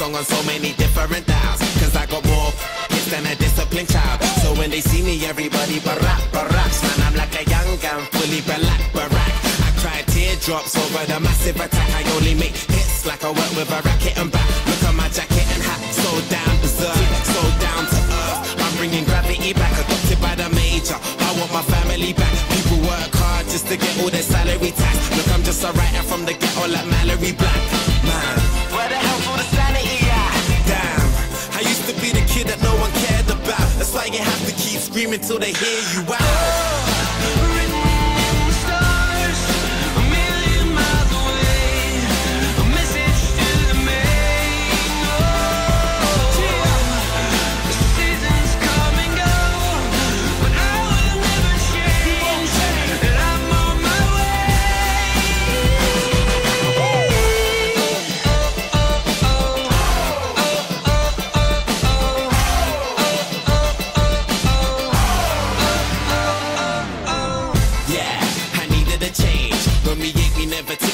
song on so many different dials. Cause I got more hits than a disciplined child. So when they see me, everybody baracks. Man, I'm like a young gun, fully black barack. I cry teardrops over the massive attack. I only make hits like I work with a racket and back. Look at my jacket and hat, so down berserk, so down to earth. I'm bringing gravity back, adopted by the major. I want my family back. People work hard just to get all their salary tax. Look, I'm just a writer from the ghetto like Mallory Black. Man, where the hell's all the sanity at? Damn, I used to be the kid that no one cared about. That's why you have to keep screaming till they hear you out.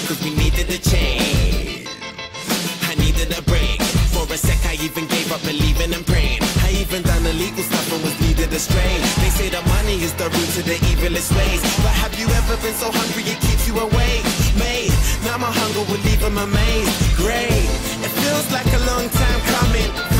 Cause we needed a change. I needed a break. For a sec I even gave up believing and praying. I even done illegal stuff and was needed a strain. They say that money is the root to the evilest ways. But have you ever been so hungry it keeps you awake? Mate, now my hunger will leave them amazed. Great, it feels like a long time coming.